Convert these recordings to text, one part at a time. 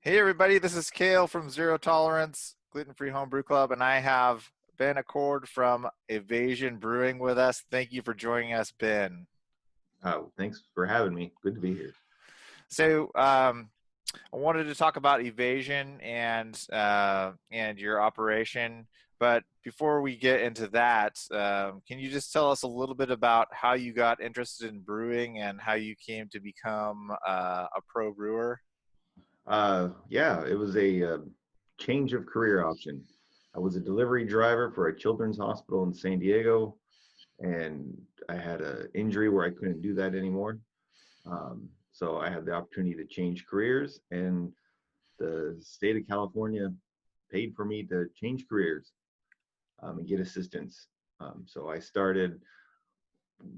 Hey everybody, this is Kale from Zero Tolerance Gluten-Free Homebrew Club, and I have Ben Acord from Evasion Brewing with us. Thank you for joining us, Ben. Thanks for having me. Good to be here. So I wanted to talk about Evasion and your operation, but before we get into that, can you just tell us a little bit about how you got interested in brewing and how you came to become a pro brewer? Yeah, it was a change of career option. I was a delivery driver for a children's hospital in San Diego, and I had an injury where I couldn't do that anymore. So I had the opportunity to change careers, and the state of California paid for me to change careers and get assistance. So I started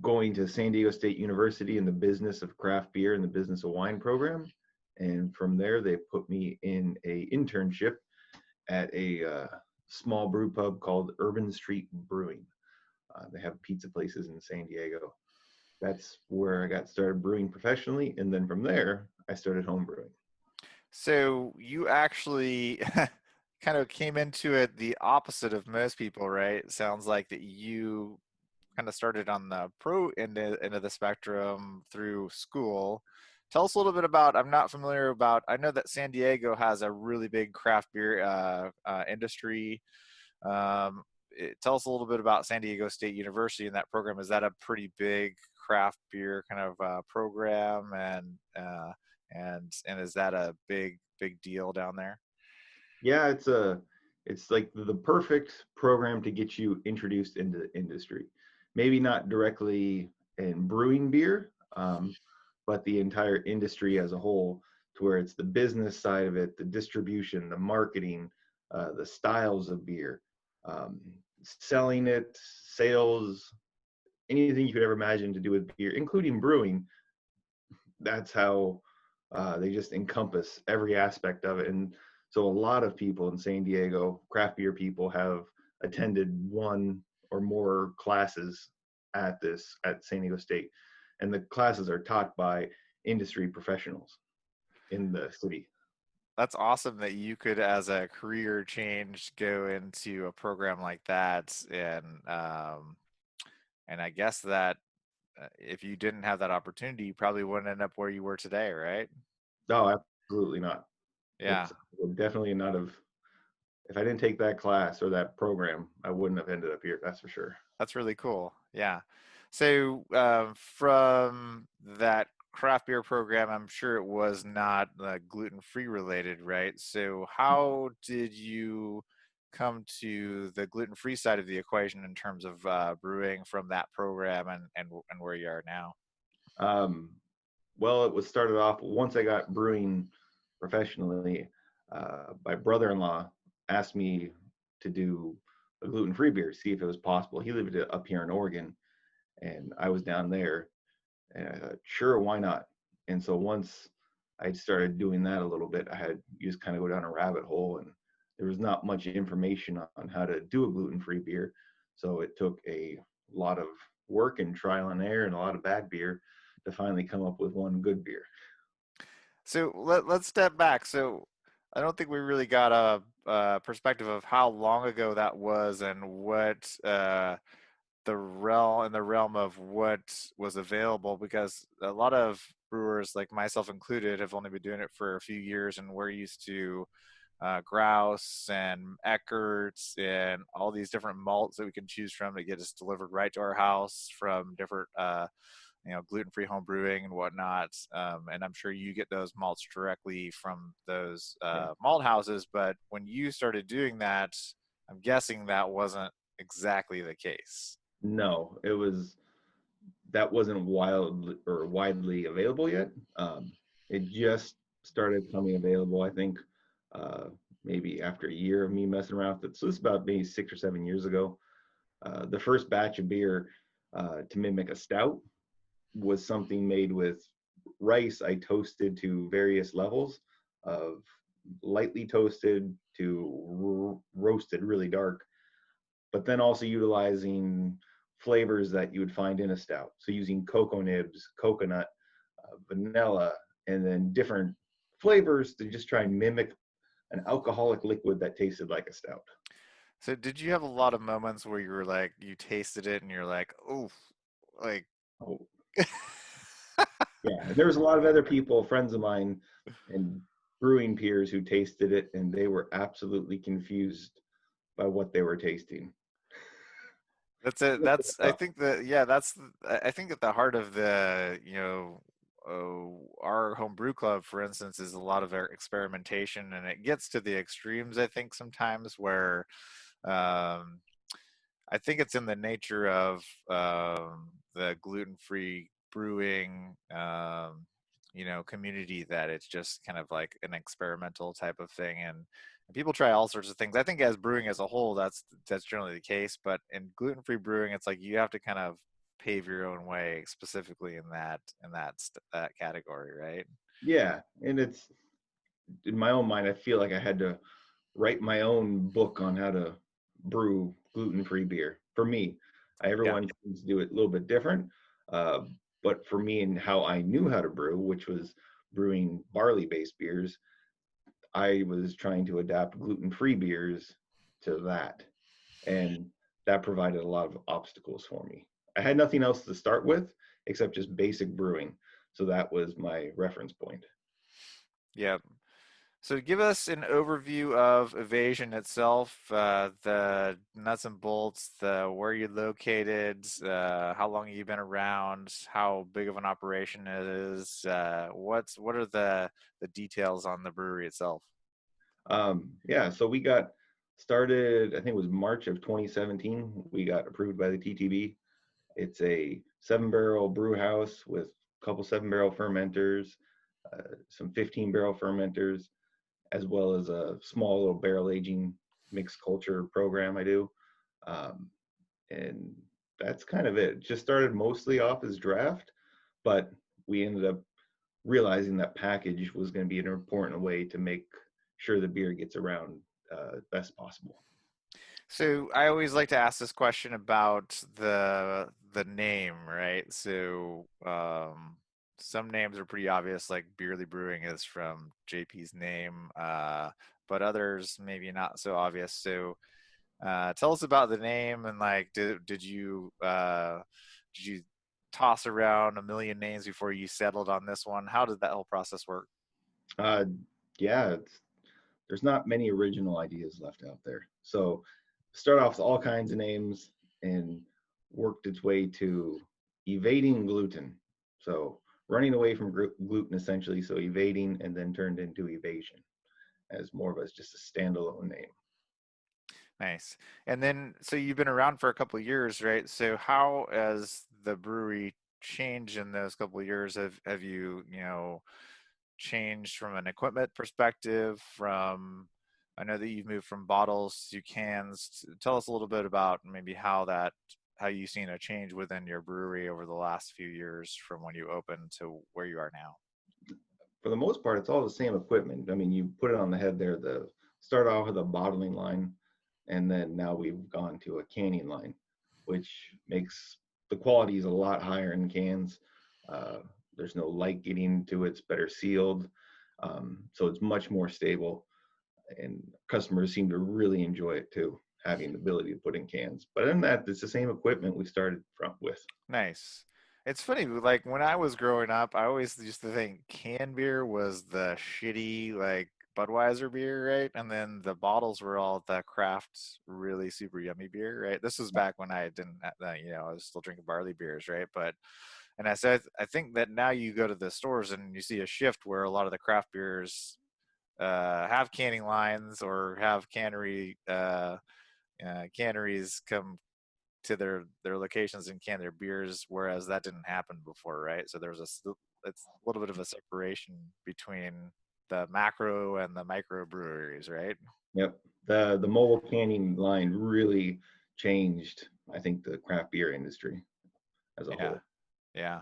going to San Diego State University in the business of craft beer and the business of wine program. And from there, they put me in a internship at a small brew pub called Urban Street Brewing. They have pizza places in San Diego. That's where I got started brewing professionally. And then from there, I started home brewing. So you actually kind of came into it the opposite of most people, right? It sounds like that you kind of started on the pro end of the spectrum through school. Tell us a little bit about, I'm not familiar about, I know that San Diego has a really big craft beer industry. Tell us a little bit about San Diego State University and that program. Is that a pretty big craft beer kind of program, and is that a big deal down there? Yeah, it's like the perfect program to get you introduced into the industry. Maybe not directly in brewing beer, but the entire industry as a whole, to where it's the business side of it, the distribution, the marketing, the styles of beer, um, selling it, sales, anything you could ever imagine to do with beer, including brewing. That's how they just encompass every aspect of it. And so a lot of people in San Diego, craft beer people, have attended one or more classes at San Diego State, and the classes are taught by industry professionals in the city. That's awesome that you could, as a career change, go into a program like that, and I guess that if you didn't have that opportunity, you probably wouldn't end up where you were today, right? No, absolutely not. Yeah, It's definitely not of. If I didn't take that class or that program, I wouldn't have ended up here. That's for sure. that's really cool. Yeah. So from that craft beer program, I'm sure it was not gluten-free related, right? So how did you come to the gluten-free side of the equation in terms of brewing from that program and where you are now? Um, well, it was started off once I got brewing professionally. My brother-in-law asked me to do a gluten-free beer, see if it was possible. He lived up here in Oregon, and I was down there, and I thought, sure, why not? And so once I started doing that a little bit, I had you just kind of go down a rabbit hole, and there was not much information on how to do a gluten-free beer. So it took a lot of work and trial and error and a lot of bad beer to finally come up with one good beer. So let's step back. So I don't think we really got a perspective of how long ago that was and what the realm of what was available, because a lot of brewers, like myself included, have only been doing it for a few years, and we're used to grouse and Eckerd's and all these different malts that we can choose from to get us delivered right to our house from different gluten-free home brewing and whatnot. And I'm sure you get those malts directly from those Yeah. malt houses, but when you started doing that, I'm guessing that wasn't exactly the case. No, it was that wasn't wild or widely available yet. It just started coming available, I think, uh, maybe after a year of me messing around with it. So this is about maybe 6 or 7 years ago. The first batch of beer to mimic a stout was something made with rice I toasted to various levels of lightly toasted to roasted really dark, but then also utilizing flavors that you would find in a stout. So using cocoa nibs, coconut, vanilla, and then different flavors to just try and mimic an alcoholic liquid that tasted like a stout. So did you have a lot of moments where you were like, you tasted it and you're like, oh, like, Oh, yeah. There was a lot of other people, friends of mine, and brewing peers who tasted it, and they were absolutely confused by what they were tasting. that's it. That's, I think that, yeah, I think at the heart of the, our homebrew club, for instance, is a lot of our experimentation, and it gets to the extremes, I think, sometimes where, um, I think it's in the nature of the gluten-free brewing, community that it's just kind of like an experimental type of thing, and people try all sorts of things. I think as brewing as a whole, that's generally the case, but in gluten-free brewing, it's like you have to kind of pave your own way, specifically in that category, right? Yeah, and it's in my own mind. I feel like I had to write my own book on how to brew gluten-free beer. For me, Yeah. everyone tends to do it a little bit different, uh, but for me and how I knew how to brew, which was brewing barley-based beers, I was trying to adapt gluten-free beers to that, and that provided a lot of obstacles for me. I had nothing else to start with except just basic brewing, so that was my reference point. Yeah. So give us an overview of Evasion itself, the nuts and bolts, the where you're located, how long you've been around, how big of an operation it is, what are the details on the brewery itself? Yeah, so we got started, I think it was March of 2017. We got approved by the TTB. It's a 7 barrel brew house with a couple 7 barrel fermenters, some 15 barrel fermenters, as well as a small little barrel aging mixed culture program I do. Um, and that's kind of it. Just started mostly off as draft, but we ended up realizing that package was going to be an important way to make sure the beer gets around best possible. So I always like to ask this question about the name, right? So some names are pretty obvious, like Beerly Brewing is from JP's name, but others maybe not so obvious. So tell us about the name and like did you toss around a million names before you settled on this one? How did that whole process work? Uh, yeah, there's not many original ideas left out there. So start off with all kinds of names and worked its way to evading gluten. So running away from gluten essentially. So evading and then turned into evasion as more of as just a standalone name. Nice. And then, so you've been around for a couple of years, right? So how has the brewery changed in those couple of years? Have you, changed from an equipment perspective, from I know that you've moved from bottles to cans. Tell us a little bit about maybe how you've seen a change within your brewery over the last few years from when you opened to where you are now. For the most part, it's all the same equipment. I mean, you put it on the head there. The start off with a bottling line, and then now we've gone to a canning line, which makes the quality is a lot higher in cans. Uh, there's no light getting to it. It's better sealed, so it's much more stable, and customers seem to really enjoy it too, having the ability to put in cans. But other than that, it's the same equipment we started from with. Nice. It's funny, like when I was growing up, I always used to think canned beer was the shitty, like Budweiser beer, right? And then the bottles were all the craft, really super yummy beer, right? This was back when I didn't, I was still drinking barley beers, right? And I said, I think that now you go to the stores and you see a shift where a lot of the craft beers have canning lines or have canneries come to their locations and can their beers, whereas that didn't happen before, right? So there's it's a little bit of a separation between the macro and the micro breweries, right? Yep. The mobile canning line really changed, I think, the craft beer industry as a Yeah, whole. yeah.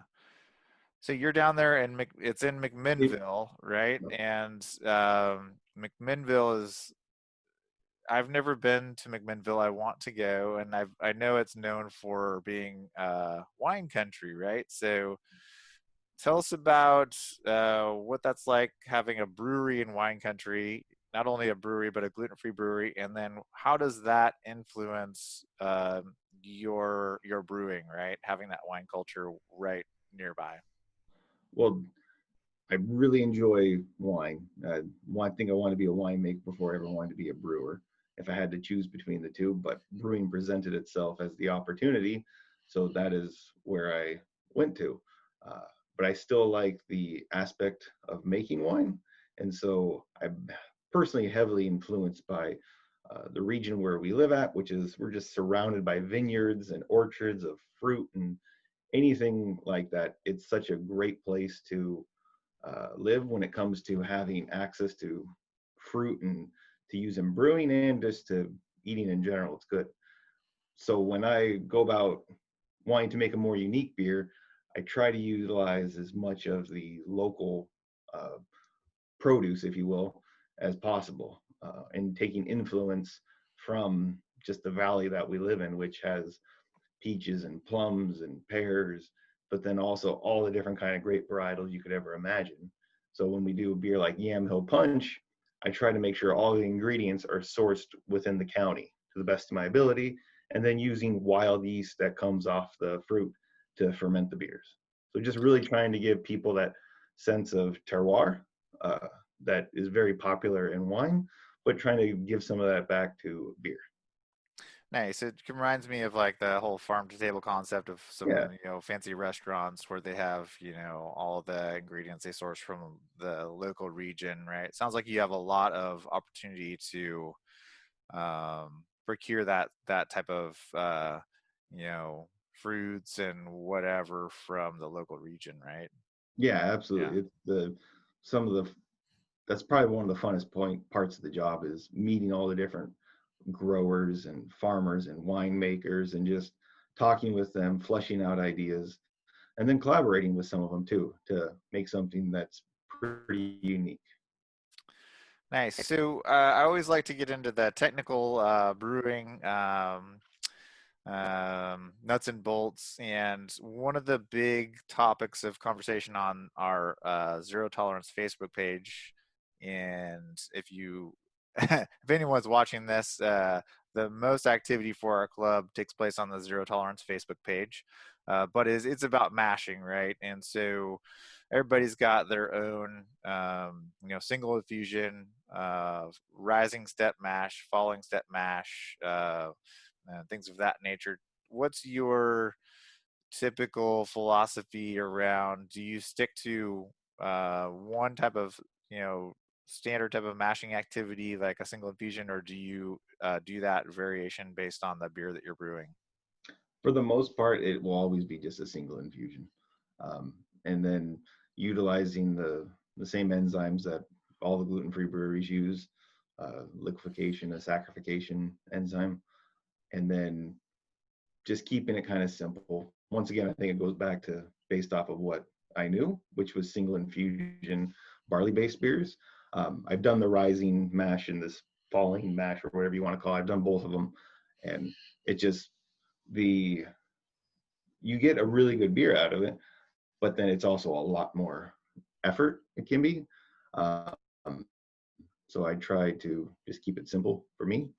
So you're down there in it's in It, McMinnville, right? And McMinnville is I've never been to McMinnville. I want to go, and I know it's known for being wine country, right? So tell us about what that's like having a brewery in wine country, not only a brewery, but a gluten-free brewery. And then how does that influence your brewing, right? Having that wine culture right nearby. Well, I really enjoy wine. One thing I want to be a winemaker before I ever wanted to be a brewer, if I had to choose between the two. But brewing presented itself as the opportunity, so that is where I went to. Uh, but I still like the aspect of making wine, and so I'm personally heavily influenced by the region where we live at, which is we're just surrounded by vineyards and orchards of fruit and anything like that. It's such a great place to live when it comes to having access to fruit and to use in brewing and just to eating in general. It's good. So when I go about wanting to make a more unique beer, I try to utilize as much of the local uh, produce, if you will, as possible, and taking influence from just the valley that we live in, which has peaches and plums and pears, but then also all the different kind of grape varietals you could ever imagine. So when we do a beer like Yam Hill Punch, I try to make sure all the ingredients are sourced within the county to the best of my ability, and then using wild yeast that comes off the fruit to ferment the beers. So just really trying to give people that sense of terroir uh, that is very popular in wine, but trying to give some of that back to beer. Nice. It reminds me of like the whole farm to table concept of Yeah, some, fancy restaurants where they have, all of the ingredients they source from the local region, right? Sounds like you have a lot of opportunity to procure that type of, fruits and whatever from the local region, right? yeah, Yeah. absolutely. It's the some of the that's probably one of the funnest parts of the job is meeting all the different growers and farmers and winemakers and just talking with them, fleshing out ideas, and then collaborating with some of them too to make something that's pretty unique. Nice. So I always like to get into the technical brewing. Nuts and bolts. And one of the big topics of conversation on our Zero Tolerance Facebook page, and if anyone's watching this, the most activity for our club takes place on the Zero Tolerance Facebook page, but it's about mashing, right? And so everybody's got their own, single infusion, rising step mash, falling step mash, things of that nature. What's your typical philosophy around? Do you stick to one type of, you know, standard type of mashing activity like a single infusion, or do you do that variation based on the beer that you're brewing? For the most part, it will always be just a single infusion, and then utilizing the same enzymes that all the gluten-free breweries use, liquefaction, a saccharification enzyme, and then just keeping it kind of simple. Once again, I think it goes back to based off of what I knew, which was single infusion barley based beers. I've done the rising mash and this falling mash or whatever you want to call it. I've done both of them, and it just the you get a really good beer out of it, but then it's also a lot more effort. It can be. Um, so I try to just keep it simple for me,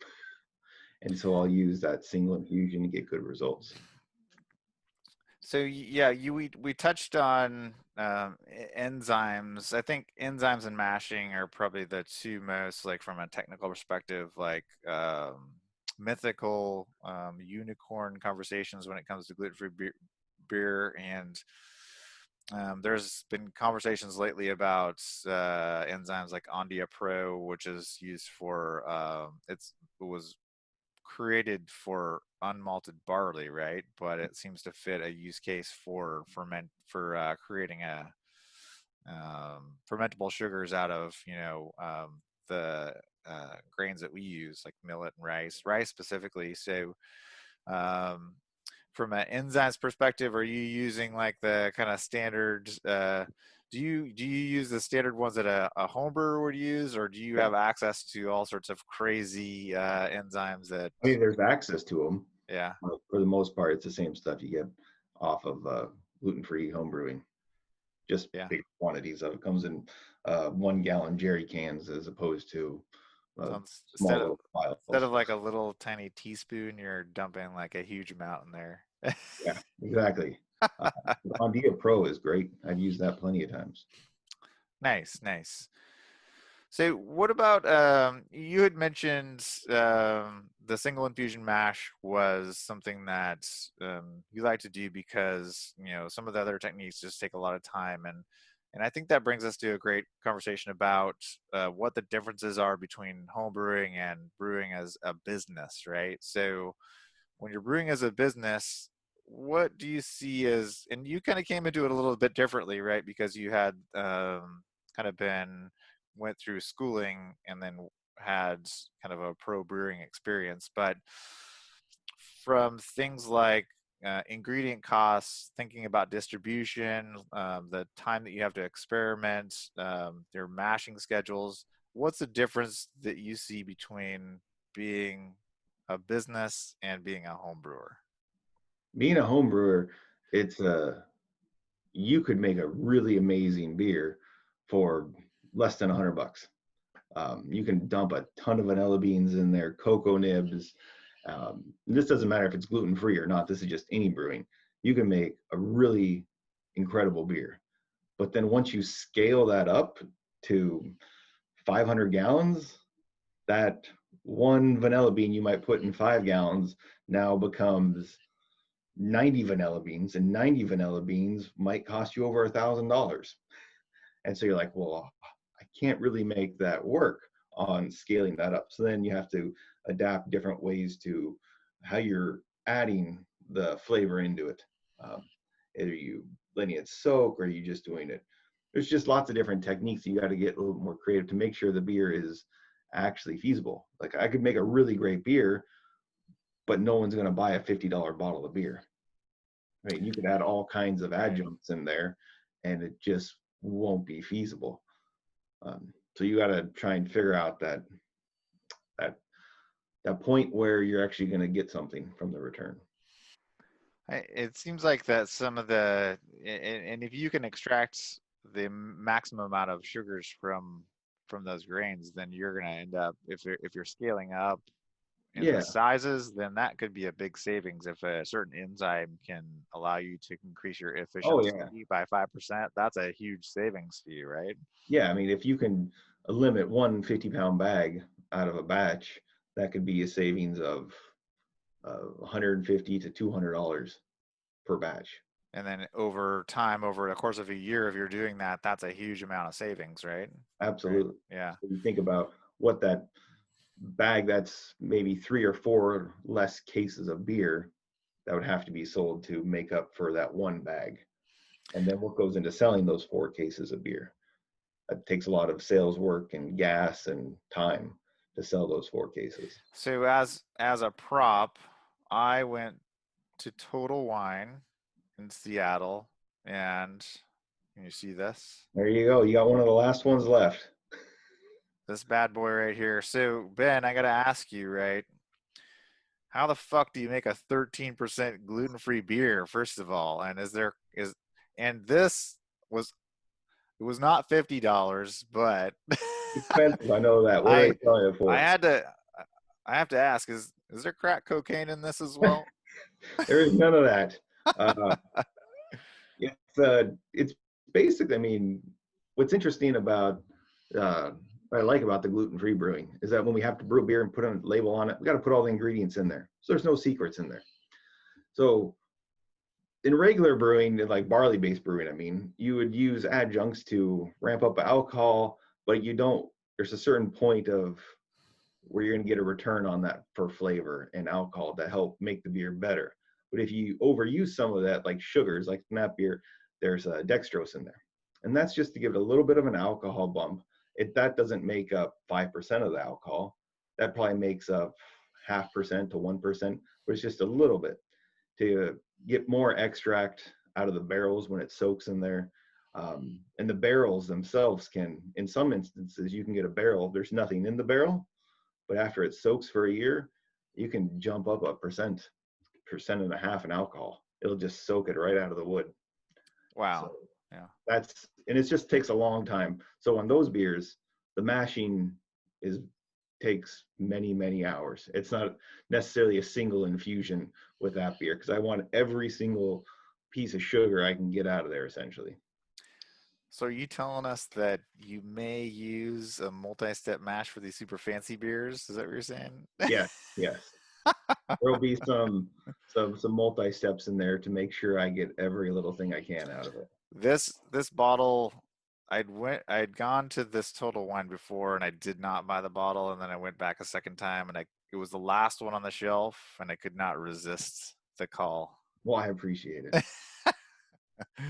and so I'll use that single infusion to get good results. So yeah, we touched on enzymes. I think enzymes and mashing are probably the two most, like from a technical perspective, like mythical unicorn conversations when it comes to gluten-free beer. And there's been conversations lately about enzymes like Ondia Pro, which is used for it was created for unmalted barley, right? But it seems to fit a use case for creating a fermentable sugars out of the grains that we use, like millet and rice specifically. So um, from an enzymes perspective, are you using like the kind of standard? Do you use the standard ones that a home brewer would use, or do you Yeah, have access to all sorts of crazy enzymes that? I mean, there's access to them. Yeah. For the most part, it's the same stuff you get off of gluten-free home brewing. just Yeah. big quantities of it. Comes in 1 gallon jerry cans as opposed to So small little instead vials. of like a little tiny teaspoon, you're dumping like a huge amount in there. Yeah, exactly. Uh, Grandia Pro is great. I've used that plenty of times. Nice, nice. So what about you had mentioned the single infusion mash was something that you like to do because some of the other techniques just take a lot of time, and I think that brings us to a great conversation about what the differences are between home brewing and brewing as a business, right? So when you're brewing as a business, what do you see as, and you kind of came into it a little bit differently, right? Because you had kind of went through schooling and then had kind of a pro brewing experience. But from things like ingredient costs, thinking about distribution, the time that you have to experiment, your mashing schedules, what's the difference that you see between being a business and being a home brewer? Being a home brewer, it's you could make a really amazing beer for less than $100. You can dump a ton of vanilla beans in there, cocoa nibs. This doesn't matter if it's gluten free or not. This is just any brewing. You can make a really incredible beer. But then once you scale that up to 500 gallons, that one vanilla bean you might put in 5 gallons now becomes 90 vanilla beans, and 90 vanilla beans might cost you over $1,000. And so you're like, well, I can't really make that work on scaling that up. So then you have to adapt different ways to how you're adding the flavor into it. Um, are you letting it soak, or are you just doing it? There's just lots of different techniques. You got to get a little more creative to make sure the beer is actually feasible. Like I could make a really great beer, but no one's going to buy a $50 bottle of beer. Right? You could add all kinds of Right. adjuncts in there, and it just won't be feasible. So you got to try and figure out that that point where you're actually going to get something from the return. It seems like that some of and if you can extract the maximum amount of sugars from those grains, then you're going to end up, if you're scaling up in the Yeah. sizes, then that could be a big savings. If a certain enzyme can allow you to increase your Oh efficiency yeah. by 5%, that's a huge savings to you, right? Yeah. I mean, if you can limit one 50-pound bag out of a batch, that could be a savings of 150 to $200 per batch. And then over time, over the course of a year, if you're doing that, that's a huge amount of savings, right? Right. Absolutely. Yeah. So you think about what that bag, that's maybe 3 or 4 less cases of beer that would have to be sold to make up for that one bag. And then what goes into selling those 4 cases of beer? It takes a lot of sales work and gas and time to sell those 4 cases. So as a prop, I went to Total Wine in Seattle, and can you see this? There you go. You got one of the last ones left. This bad boy right here. So Ben, I gotta ask you, right? How the fuck do you make a 13% gluten-free beer, first of all? And and this was it was not $50, but Expensive, I know that. What are I they selling it I for? had to I have to ask, is there crack cocaine in this as well? There is none of that. Uh, it's basically, I mean, what's interesting about what I like about the gluten-free brewing is that when we have to brew beer and put a label on it, we got to put all the ingredients in there. So there's no secrets in there. So in regular brewing, like barley-based brewing, I mean, you would use adjuncts to ramp up alcohol, but you don't. There's a certain point of where you're going to get a return on that for flavor and alcohol to help make the beer better. But if you overuse some of that, like sugars, like in that beer, there's dextrose in there, and that's just to give it a little bit of an alcohol bump. That doesn't make up 5% of the alcohol. That probably makes up 0.5% to 1%, but it's just a little bit to get more extract out of the barrels when it soaks in there. And the barrels themselves can, in some instances, you can get a barrel, there's nothing in the barrel, but after it soaks for a year, you can jump up a percent and a half in alcohol. It'll just soak it right out of the wood. So Wow. Yeah. That's and it just takes a long time. So on those beers, the mashing is takes many hours. It's not necessarily a single infusion with that beer because I want every single piece of sugar I can get out of there essentially. So are you telling us that you may use a multi-step mash for these super fancy beers? Is that what you're saying? Yes, yes. There'll be some multi steps in there to make sure I get every little thing I can out of it. This bottle, I'd gone to this Total Wine before and I did not buy the bottle, and then I went back a second time and it was the last one on the shelf and I could not resist the call. Well, I appreciate it.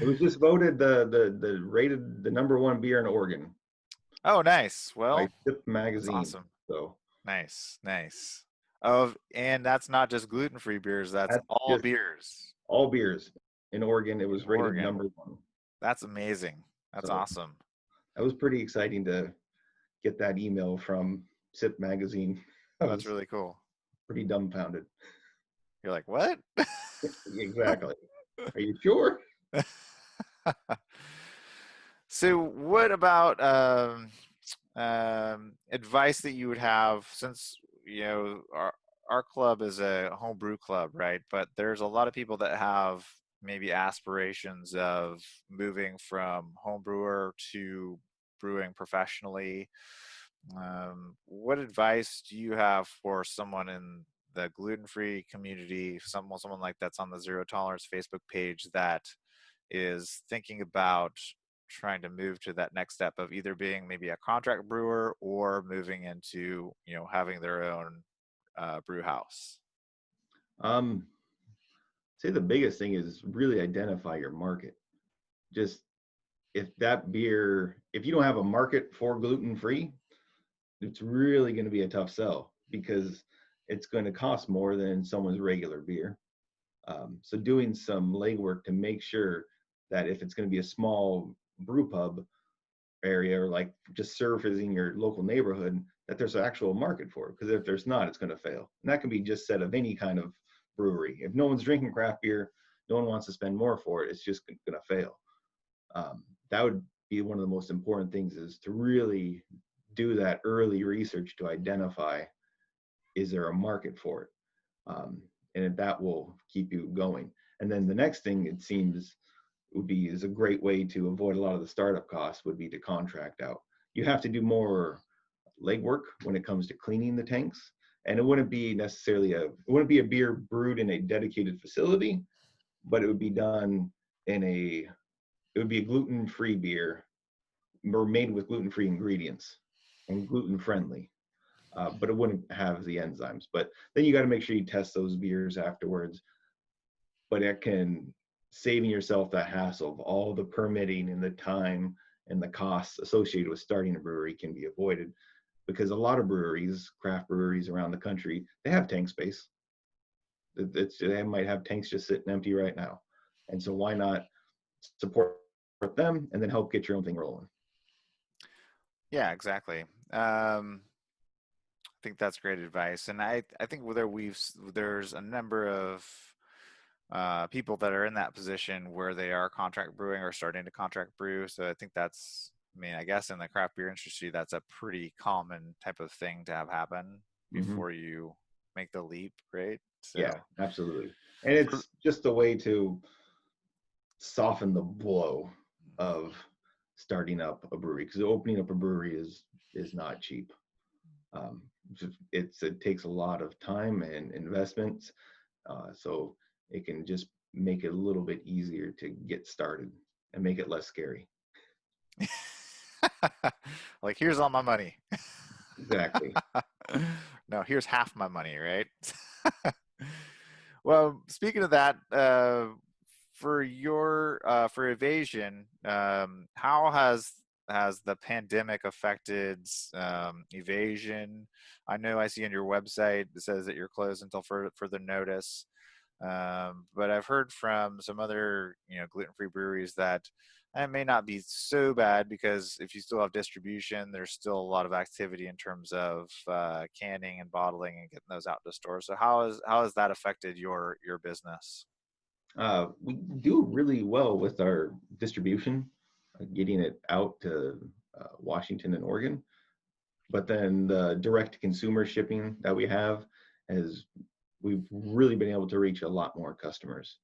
It was just voted the rated the number one beer in Oregon Oh, nice. by Well, Sip that's Magazine. awesome. So Nice, nice. Of and that's not just gluten-free beers, that's that's all just beers all beers in Oregon. It in was rated Oregon. number one. That's amazing. That's So awesome. that was pretty exciting to get that email from Sip Magazine. I That's was really cool. pretty dumbfounded. You're like, what? Exactly. Are you sure? So, what about advice that you would have, since our club is a homebrew club, right? But there's a lot of people that have maybe aspirations of moving from homebrewer to brewing professionally. What advice do you have for someone in the gluten-free community, someone like that's on the Zero Tolerance Facebook page that is thinking about trying to move to that next step of either being maybe a contract brewer or moving into, having their own brew house? Um, say the biggest thing is really identify your market. Just if you don't have a market for gluten free, it's really going to be a tough sell because it's going to cost more than someone's regular beer. So doing some legwork to make sure that if it's going to be a small brew pub area or like just servicing your local neighborhood, that there's an actual market for it. Because if there's not, it's going to fail. And that can be just said of any kind of brewery. If no one's drinking craft beer, no one wants to spend more for it. It's just going to fail. That would be one of the most important things is to really do that early research to identify is there a market for it, and that will keep you going. And then the next thing it seems would be is a great way to avoid a lot of the startup costs would be to contract out. You have to do more legwork when it comes to cleaning the tanks, and it wouldn't be necessarily it wouldn't be a beer brewed in a dedicated facility, but it would be done in a it would be a gluten-free beer or made with gluten-free ingredients and gluten-friendly, but it wouldn't have the enzymes. But then you got to make sure you test those beers afterwards. But it can saving yourself that hassle of all the permitting and the time and the costs associated with starting a brewery can be avoided because a lot of breweries, craft breweries around the country, they have tank space. They might have tanks just sitting empty right now. And so why not support them and then help get your own thing rolling? Yeah, exactly. I think that's great advice, and I think there's a number of people that are in that position where they are contract brewing or starting to contract brew. So I think that's, I mean, I guess in the craft beer industry, that's a pretty common type of thing to have happen Mm-hmm. before you make the leap, right? Yeah, So, absolutely. And for, it's just a way to soften the blow of starting up a brewery because opening up a brewery is not cheap. Um, it takes a lot of time and investments, so it can just make it a little bit easier to get started and make it less scary. like, here's all my money. Exactly. No, here's half my money, right? Well, speaking of that, for Evasion, how has the pandemic affected Evasion? I know I see on your website it says that you're closed until further notice. But I've heard from some other, gluten-free breweries that it may not be so bad because if you still have distribution, there's still a lot of activity in terms of canning and bottling and getting those out to stores. So how has that affected your business? We do really well with our distribution. getting it out to Washington and Oregon. But then the direct to consumer shipping that we have has we've really been able to reach a lot more customers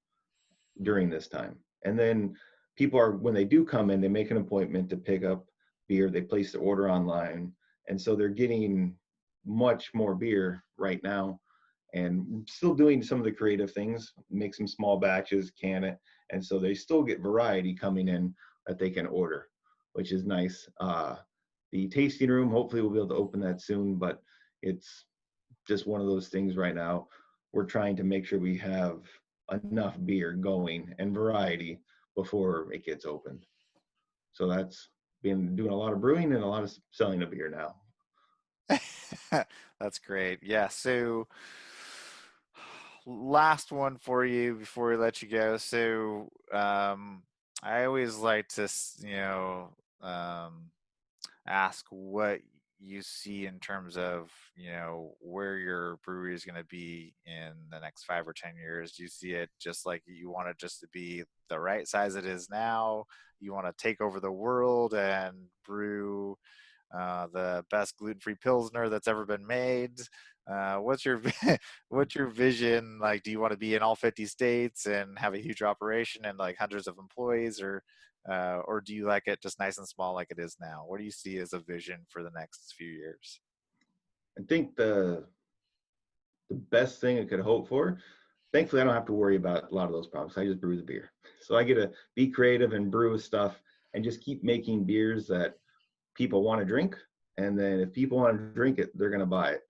during this time. And then people are when they do come in, they make an appointment to pick up beer, they place the order online, and so they're getting much more beer right now and still doing some of the creative things, make some small batches, can it, and so they still get variety coming in that they can order, which is nice. The tasting room, hopefully we'll be able to open that soon, but it's just one of those things right now. We're trying to make sure we have enough beer going and variety before it gets opened. So that's been doing a lot of brewing and a lot of selling of beer now. That's great. Yeah. So, last one for you before we let you go. So, I always like to, ask what you see in terms of, where your brewery is going to be in the next 5 or 10 years. Do you see it just like you want it just to be the right size it is now? You want to take over the world and brew the best gluten-free pilsner that's ever been made. What's your what's your vision? Like, do you want to be in all 50 states and have a huge operation and like hundreds of employees, or do you like it just nice and small like it is now? What do you see as a vision for the next few years? I think the best thing I could hope for, thankfully I don't have to worry about a lot of those problems. I just brew the beer. So I get to be creative and brew stuff and just keep making beers that people want to drink. And then if people want to drink it, they're going to buy it.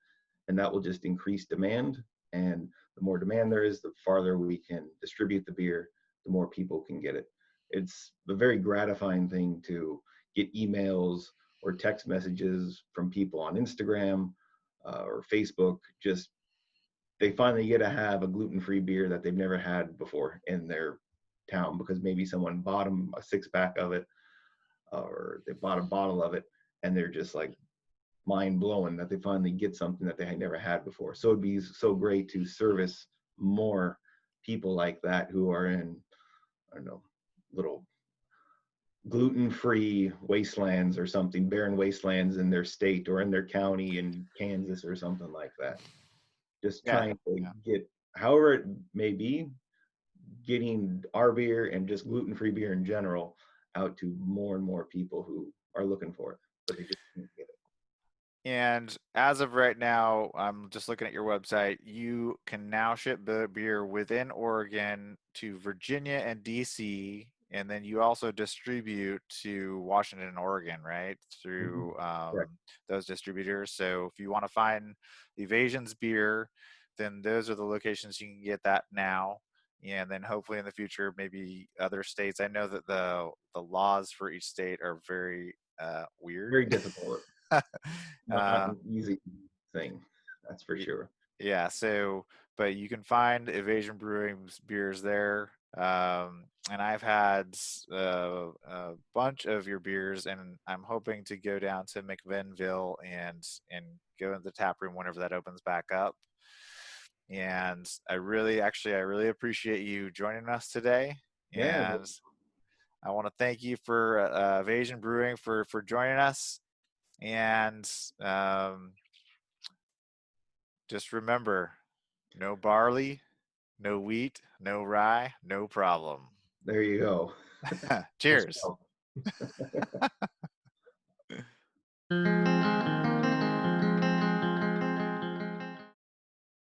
And that will just increase demand. And the more demand there is, the farther we can distribute the beer, the more people can get it. It's a very gratifying thing to get emails or text messages from people on Instagram or Facebook. Just they finally get to have a gluten-free beer that they've never had before in their town because maybe someone bought them a six pack of it or they bought a bottle of it and they're just like mind blowing that they finally get something that they had never had before. So it'd be so great to service more people like that who are in, I don't know, little gluten-free wastelands or something, barren wastelands in their state or in their county in Kansas or something like that. Just Yeah, trying to yeah. get, however it may be, getting our beer and just gluten-free beer in general out to more and more people who are looking for it, but they just can't get it. And as of right now, I'm just looking at your website. You can now ship beer within Oregon to Virginia and DC, and then you also distribute to Washington and Oregon, right? Mm-hmm. Through Correct. those distributors. So if you want to find Evasion's beer, then those are the locations you can get that now. And then hopefully in the future, maybe other states. I know that the laws for each state are very weird. Very difficult. Not uh, an easy thing, that's for y- sure. yeah, so but you can find Evasion Brewing's beers there. And I've had a bunch of your beers, and I'm hoping to go down to McMinnville and go in the tap room whenever that opens back up. And I really appreciate you joining us today. Yeah, And I want to thank you for Evasion Brewing for joining us. And just remember, no barley, no wheat, no rye, no problem. there you go. Full Cheers. spell.